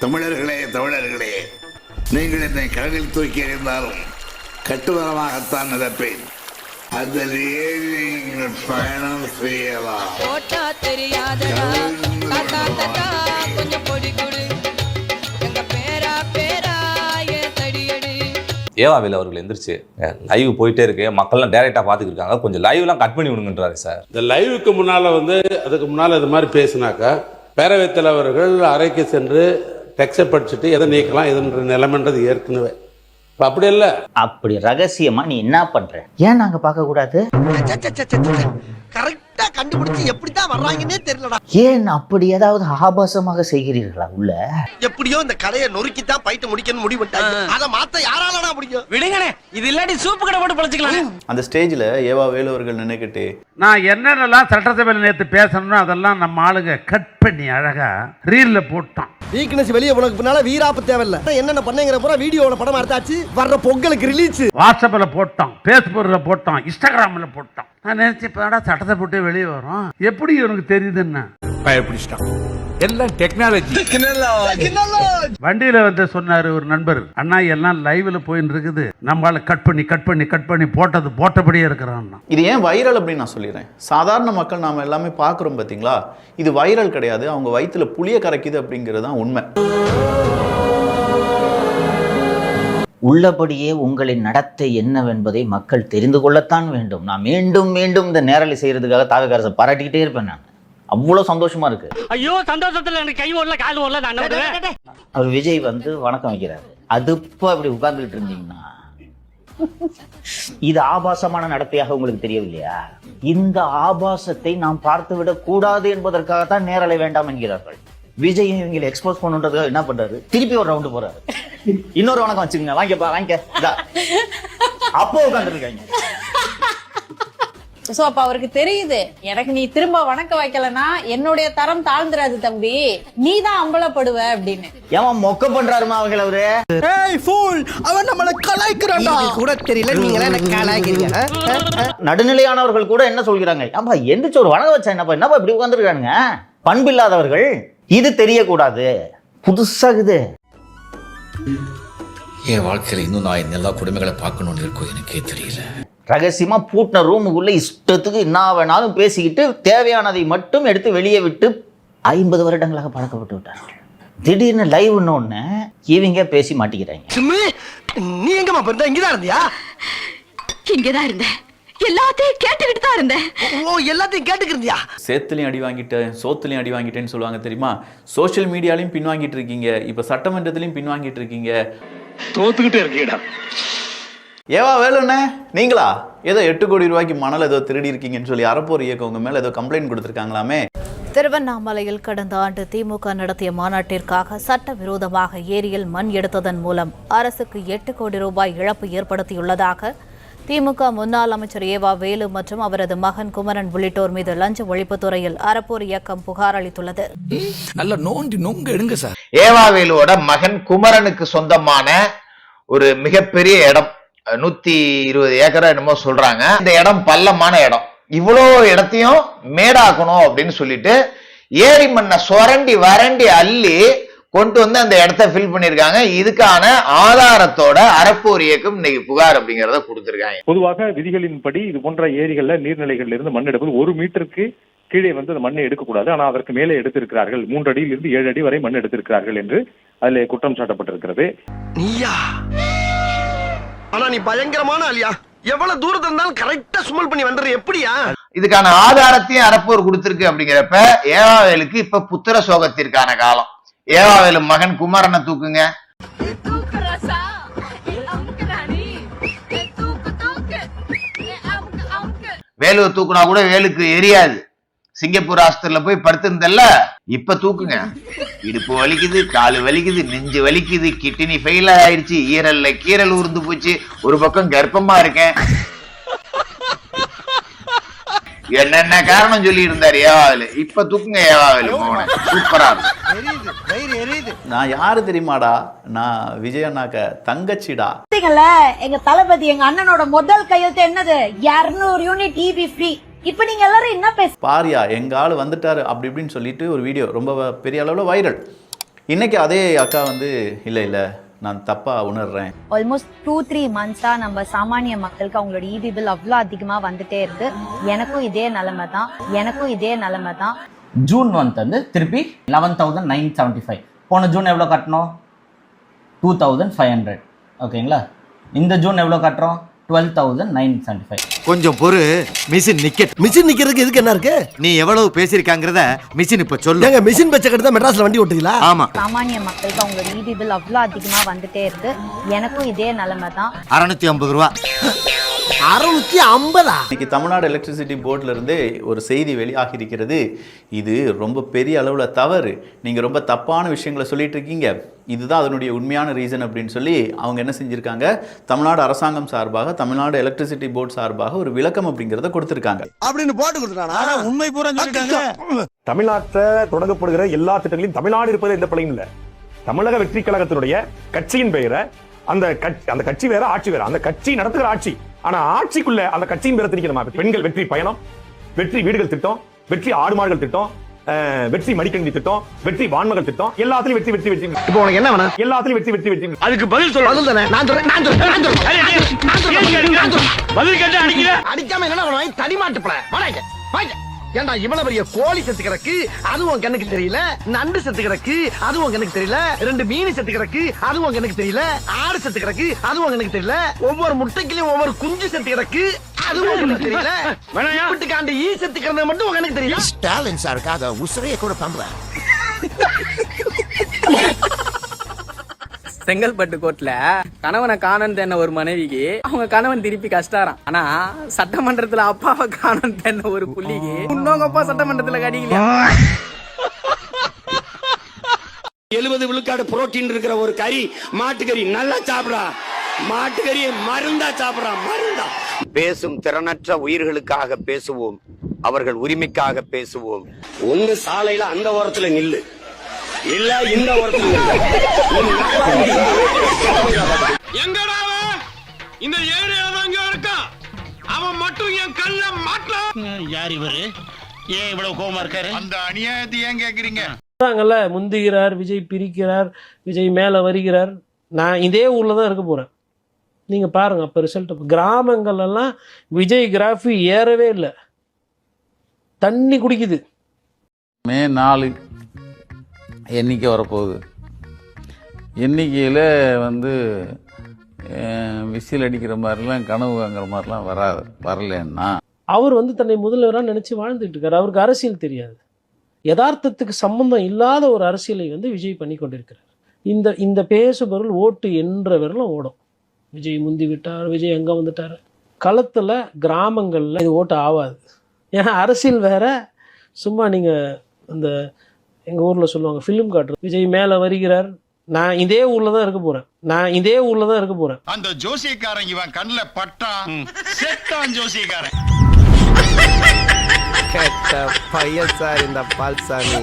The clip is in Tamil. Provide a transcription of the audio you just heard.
தமிழர்களே, நீங்கள் என்னை கடலில் தூக்கி எறிந்தாலும் கட்டுமரமாகத்தான் நடப்பேன். அதில் ஏறி நீங்கள் பயணம் செய்யலாம். ஏவாவேலு அவர்கள் எந்திரிச்சு லைவ் போயிட்டே இருக்கு, மக்கள்லாம் டைரக்டா பாத்துக்கிட்டு இருக்காங்க, கொஞ்சம் லைவ்லாம் கட் பண்ணி விடுங்கன்றாரு சார். இந்த லைவுக்கு முன்னால அதுக்கு முன்னால இது மாதிரி பேசினாக்கா பேரவைத் தலைவர்கள் அறைக்கு சென்று டெக்ஸ்டை படிச்சுட்டு எதை நீக்கலாம் எதுன்ற நிலைமைன்றது ஏற்கனவே. அப்படி இல்ல, அப்படி ரகசியமா நீ என்ன பண்ற? ஏன் நாங்க பார்க்க கூடாது? கரெக்டா கண்டுபிடிச்சு எப்படிதான் வர்றாங்கன்னே தெரியலடா. ஏன் அப்படி ஏதாவது ஆபாசமாக செய்கிறீர்களா? உள்ள எப்படியோ இந்த கடையை நொறுக்கித்தான் பைட்டு முடிக்கணும்னு முடிவு பண்ணிட்டாங்க. அதை மாத்த யாராலடா முடியும்? விடுங்கனே, இது இல்லாட்டி சூப்பு கடை போட்டு பழச்சிக்கலாம். அந்த ஸ்டேஜ்ல ஏவாவேலு அவர்கள் நினைக்கிட்டு நான் என்னென்னலாம் சட்டசபையில் நேற்று பேசணும்னு அதெல்லாம் நம்ம ஆளுங்க கட் பண்ணி அழகா ரீல்ல போட்டான். வீக்னஸ் வெளியே போனதுக்கு பின்னால வீராப்பு தேவையில்ல. என்னென்ன பண்ணேங்கிற பூரா வீடியோல படம் எடுத்தாச்சு. வர்ற பொங்கலுக்கு ரிலீஸ். வாட்ஸ்அப்ல போட்டான், பேஸ்புக்ல போட்டான், இன்ஸ்டாகிராம்ல போட்டான். நான் நினைச்சேன் சட்டத்தை போட்டு வெளியே வரும், எப்படி உனக்கு தெரியுதுன்னு பயப்பிடிச்சிட்டான். எல்லாம் டெக்னாலஜி. வண்டியில வந்து சொன்னாரு ஒரு நண்பர், அண்ணா எல்லாம் லைவ்ல போயின்னு இருக்குது, நம்மளால கட் பண்ணி போட்டது போட்டபடியே இருக்கிறான். இது ஏன் வைரல் அப்படின்னு நான் சொல்லிடுறேன். சாதாரண மக்கள் நாம எல்லாமே பாக்குறோம் பாத்தீங்களா, இது வைரல் கிடையாது, அவங்க வயிற்றுல புளிய கரைக்குது அப்படிங்கிறது தான் உண்மை. உள்ளபடியே உங்களின் நடத்தை என்னவென்பதை மக்கள் தெரிந்து கொள்ளத்தான் வேண்டும். நான் மீண்டும் இந்த நேரலை செய்யறதுக்காக தாவகாரசை பாராட்டிக்கிட்டே இருப்பேன். நான் அவ்வளவு சந்தோஷமா இருக்கு. ஐயோ, சந்தோஷத்துல எனக்கு கை ஓடல கால் ஓடல. அவர் விஜய் வந்து வணக்கம் வைக்கிறாரு, அதுப்ப அப்படி உட்கார்ந்துகிட்டு இருந்தீங்கன்னா இது ஆபாசமான நடத்தையாக உங்களுக்கு தெரியவில்லையா? இந்த ஆபாசத்தை நாம் பார்த்து விடக் கூடாது என்பதற்காகத்தான் நேரலை வேண்டாம் என்கிறார்கள். விஜய் இவங்களை எக்ஸ்போஸ் பண்ணுன்றதுக்காக என்ன பண்றாரு, திருப்பி ஒரு ரவுண்டு போறாரு. இன்னொரு வணக்கம் வச்சுக்கோங்க, வாங்கிக்க அப்போ உட்காந்துருக்காங்க. சோ அப்ப அவருக்கு தெரியுது, எனக்கு நீ திரும்ப வணக்க வைக்கலன்னா என்னுடைய தரம் தாழ்ந்துராது தம்பி, நீ தான் அம்பலப்படுவ அப்படின்னு. ஏன் மொக்க பண்றாருமா அவங்கள? அவரு அவன் நம்மள கலாய்க்கிறான்டா. கூட தெரியல, நீங்க என்ன கலாய்க்கிறீங்க? நடுநிலையானவர்கள் கூட என்ன சொல்கிறாங்க, ஏன்பா எந்திரிச்சு ஒரு வணக்கம் வச்சா என்னப்பா இப்படி உட்காந்துருக்கானுங்க, பண்பில்லாதவர்கள். இது தெரியக்கூடாது, புதுசாகுது. என் வாழ்க்கையில இன்னும் நான் எல்லா குடும்பங்களை பார்க்கணும்னு இருக்கும், எனக்கே தெரியல. ரகசியமா பூட்டின ரூமுக்குள்ள இஷ்டத்துக்கு என்ன வேணாலும் பேசிக்கிட்டு தேவையானதை மட்டும் எடுத்து வெளியே விட்டு 50 வருடங்களாக பழக்கப்பட்டு விட்டார்கள். திடீர்னு லைவ்னு ஒண்ணு இவங்க பேசி மாட்டிக்கிறாங்க. நீ எங்கம்மா போயிருந்த? இங்கதான் இருந்தியா? இங்கதான் இருந்தேன், எல்லாத்தையும் கேட்டுக்கிட்டு தான் இருந்தேன். ஓ, எல்லாத்தையும் கேட்டுக்கிறியா? சேத்துலையும் அடி வாங்கிட்டேன், சோத்துலையும் அடி வாங்கிட்டேன்னு சொல்லுவாங்க தெரியுமா. சோசியல் மீடியாலையும் பின்வாங்கிட்டு இருக்கீங்க, இப்ப சட்டமன்றத்திலையும் பின்வாங்கிட்டு இருக்கீங்க, தோத்துக்கிட்டே இருக்கீடா. ஏவாவேலுண்ணே நீங்களா ஏதோ 8 கோடி ரூபாய்க்கு மணல் ஏதோ திருடி இருக்கீங்கன்னு சொல்லி அறப்போர் இயக்கம் உங்க மேல ஏதோ கம்ப்ளைண்ட் கொடுத்திருக்காங்களாமே. திருவண்ணாமலையில் கடந்த ஆண்டு திமுக நடத்திய மாநாட்டிற்காக சட்டவிரோதமாக ஏரியில் மண் எடுத்ததன் மூலம் அரசுக்கு 8 கோடி ரூபாய் இழப்பு ஏற்படுத்தியுள்ளதாக திமுக முன்னாள் அமைச்சர் ஏவாவேலு மற்றும் அவரது மகன் குமரன் உள்ளிட்டோர் மீது லஞ்ச ஒழிப்புத்துறையில் அறப்போர் இயக்கம் புகார் அளித்துள்ளது. ஏவாவேலுவோட மகன் குமரனுக்கு சொந்தமான ஒரு மிகப்பெரிய இடம், 120 ஏக்கரா என்னமோ சொல்றாங்க. இந்த இடம் பள்ளமான இடம், இவ்வளோ இடத்தையும் மேடாக்கணும் அப்படின்னு சொல்லிட்டு ஏரி மண்ணை சுரண்டி வறண்டி அள்ளி கொண்டு வந்து அந்த இடத்த ஃபில் பண்ணிருக்காங்க. இதுக்கான ஆதாரத்தோட அறப்போர் இயக்கம் இன்னைக்கு புகார் அப்படிங்கறத கொடுத்திருக்காங்க. பொதுவாக விதிகளின்படி இது போன்ற ஏரிகள்ல நீர்நிலைகள்ல இருந்து மண் எடுப்பது 1 மீட்டருக்கு கீழே வந்து அந்த மண்ணை எடுக்கக்கூடாது. ஆனால் அதற்கு மேலே எடுத்திருக்கிறார்கள், 3 அடியிலிருந்து 7 அடி வரை மண் எடுத்திருக்கிறார்கள் என்று அதில் குற்றம் சாட்டப்பட்டிருக்கிறது. நீயா? ஆனா நீ பயங்கரமான ஆளியா, எவ்வளவு தூரத்துல இருந்தாலும் கரெக்டா சுமல் பண்ணி வந்துடுற, எப்படியா? இதுக்கான ஆதாரத்தையும் அறப்போர் கொடுத்திருக்கு அப்படிங்கிறப்ப ஏவாவேலுக்கு இப்ப புத்திர சோகத்திற்கான காலம். ஏவாவேலு மகன் குமரனை தூக்குங்க. வேலுவை தூக்குனா கூட வேலுக்கு எரியாது. சிங்கப்பூர் ஆஸ்பத்திரியில போய் படுத்திருந்தல்ல, இப்ப தூக்குங்க. இடுப்பு வலிக்குது, காலு வலிக்குது, நெஞ்சு வலிக்குது, கிட்னி ஃபெயில் ஆயிடுச்சு, ஈரல்ல கீரல் உருந்து போச்சு, ஒரு பக்கம் கர்ப்பமா இருக்கேன், என்னென்ன காரணம் சொல்லி இருந்தாரு ஏவாவேலு. இப்ப தூக்குங்க ஏவாவேலு மோகனை, சூப்பரா இருக்கு. நான் யாரு தெரியுமாடா, நான் விஜய் அண்ணாக்க தங்கச்சிடா. எங்க தளபதி எங்க அண்ணனோட முதல் கையெழுத்து என்னது, 200 யூனிட் EB ஃப்ரீ. இப்ப நீங்க எல்லாரும் என்ன பேச பாரியா எங்க ஆளு வந்துட்டாரு அப்படி இப்படின்னு சொல்லிட்டு ஒரு வீடியோ ரொம்ப பெரிய அளவுல வைரல். இன்னைக்கு அதே அக்கா வந்து இல்லை நான் தப்பா உணர்றேன். ஆல்மோஸ்ட் 2-3 மந்த்ஸா நம்ம சாமானிய மக்களுக்கு அவங்களோட ஈபி பில் அவ்வளோ அதிகமா வந்துட்டே இருக்கு. எனக்கும் இதே நிலைமை தான். ஜூன் மந்த் வந்து திருப்பி 11,975. போன ஜூன் எவ்வளோ கட்டணும்? 2,500. ஓகேங்களா? இந்த ஜூன் எவ்வளோ கட்டுறோம்? 12,975. கொஞ்சம் பொறு, மிஷின் நிக்கிறதுக்கு எதுக்கு என்ன இருக்கு? நீ எவ்வளவு பேசிருக்காங்கறத மிஷின் இப்ப சொல்லு. ஏங்க மிஷின் பச்சை கட்ட மெட்ராஸ்ல வண்டி ஓட்டுறீங்களா? ஆமா. சாமானிய மக்களுக்கு அவங்களோட ஈபி பில் அவ்வளோ அதிகமா வந்துட்டே இருக்கு. எனக்கும் இதே நிலைமை தான். 650 ரூபா. 650? இன்னைக்கு தமிழ்நாடு எலக்ட்ரிசிட்டி போர்ட்ல இருந்து ஒரு செய்தி வெளியாகி இருக்கிறது. இது ரொம்ப பெரிய அளவுல தவறு, நீங்க ரொம்ப தப்பான விஷயங்களை சொல்லிட்டு இருக்கீங்க, இதுதான் அதனுடைய உண்மையான ரீசன் அப்படின்னு சொல்லி அவங்க என்ன செஞ்சிருக்காங்க, தமிழ்நாடு அரசாங்கம் சார்பாக, தமிழ்நாடு எலக்ட்ரிசிட்டி போர்டு சார்பாக ஒரு விளக்கம் அப்படிங்கறத கொடுத்திருக்காங்க. அப்படின்னு போட்டு கொடுத்துட்டானா? உண்மை பூரா சொல்லிட்டாங்க. தமிழ்நாட்டில் தொடங்கப்படுகிற எல்லா திட்டங்களையும் தமிழ்நாடு இருப்பது எந்த பிழையும் இல்லை. தமிழக வெற்றி கழகத்தினுடைய கட்சியின் பெயரை அந்த கட்சி வேற, ஆட்சி வேற. அந்த கட்சி நடத்துகிற ஆட்சி, ஆனா ஆட்சிக்குள்ள அந்த கட்சியின் பேரை திணிக்கணுமா? பெண்கள் வெற்றி பயணம், வெற்றி வீடுகள் திட்டம், வெற்றி ஆடு மாடுகள் திட்டம், வெற்றி மடிக்கணினி திட்டம், வெற்றி வான்மகள் திட்டம், எல்லாத்துலயும் வெற்றி வெற்றி வெற்றி. இப்போ உனக்கு என்ன வேணும்? எல்லாத்துலயும் வெற்றி வெற்றி வெற்றி. அதுக்கு பதில் சொல்ல. பதில் தானே நான் சொல்றேன். பதில் கேட்டா அடிக்கிற. அடிக்காம என்ன பண்ணுவாங்க? தனி மாட்டுப்பல வாங்க வாங்க. ஏண்டா இவ்வளவு பெரிய கோழி செத்து கிடக்கு, அதுவும் கண்ணுக்கு தெரியல. நண்டு செத்து கிடக்கு, அதுவும் கண்ணுக்கு தெரியல. 2 மீன் செத்து கிடக்கு, அதுவும் கண்ணுக்கு தெரியல. ஆடு செத்து கிடக்கு, அதுவும் கண்ணுக்கு தெரியல. ஒவ்வொரு முட்டைக்குலயும் ஒவ்வொரு குஞ்சு செத்து கிடக்கு, அதுவும் கண்ணுக்கு தெரியல. வீட்டுக்காண்டி ஈ செத்து கிடந்தது மட்டும் கண்ணுக்கு தெரியல. ஸ்டாலின் சாருக்காக உசுரைய கூட பண்றேன். செங்கல்பட்டு கோர்ட்ல கணவனை காணன் தென்ன ஒரு மனைவிக்கு அவங்க கணவன் திருப்பி கஷ்டாராம். ஆனா சட்டமன்றத்துல அப்பாவை காணன் தென்ன ஒரு புள்ளிக்கு இன்னொங்க அப்பா சட்டமன்றத்துல கடிக்கல. 70 விழுக்காடு புரோட்டீன் இருக்கிற ஒரு கறி, மாட்டுக்கறி நல்லா சாப்பிடா. மாட்டுக்கறியை மருந்தா சாப்பிடா, மருந்தா. பேசும் திறனற்ற உயிர்களுக்காக பேசுவோம், அவர்கள் உரிமைக்காக பேசுவோம். ஒண்ணு சாலையில அந்த ஓரத்துல நில்லு, இல்ல இந்த ஓரத்துல. எங்கடா இந்த ஏரியால அங்க இருக்கா? அவன் மட்டும் என் கல்ல மாட்டலாம். யார் இவரு? ஏன் இவ்வளவு கோவமா இருக்காரு? அந்த அநியாயத்தை ஏன் கேக்குறீங்க? முந்துகிறார் விஜய், பிரிக்கிறார் விஜய், மேல வருகிறார். நான் இதே ஊர்ல தான் இருக்க போறேன். நீங்க பாருங்க அப்ப ரிசல்ட். கிராமங்கள் எல்லாம் விஜய் கிராஃபி ஏறவே இல்லை, தண்ணி குடிக்குது. மே 4 எண்ணிக்கை வரப்போகுது. எண்ணிக்கையில் வந்து விசில் அடிக்கிற மாதிரிலாம் கனவு வாங்குற மாதிரிலாம் வரலன்னா அவர் வந்து தன்னை முதல்வராக நினைச்சு வாழ்ந்துட்டு இருக்காரு. அவருக்கு அரசியல் தெரியாது. யதார்த்தத்துக்கு சம்பந்தம் இல்லாத ஒரு அரசியலை வந்து விஜய் பண்ணி கொண்டிருக்கிறார். இந்த பேசுபொருள் ஓட்டு என்ற விரலும் ஓடும். விஜய் முந்தி விட்டார், விஜய் எங்கே வந்துட்டார். களத்தில் கிராமங்களில் இது ஓட்டு ஆகாது. ஏன்னா அரசியல் வேற. சும்மா நீங்கள் இந்த எங்கள் ஊரில் சொல்லுவாங்க, ஃபிலிம் காட்டுறது, விஜய் மேலே வருகிறார், நான் இதே ஊரில் தான் இருக்க போகிறேன். அந்த ஜோசியக்காரன் இவன் கண்ணில் பட்டான், செத்தான் ஜோசியக்காரன். பையன் சார் இந்த பால்சாமி.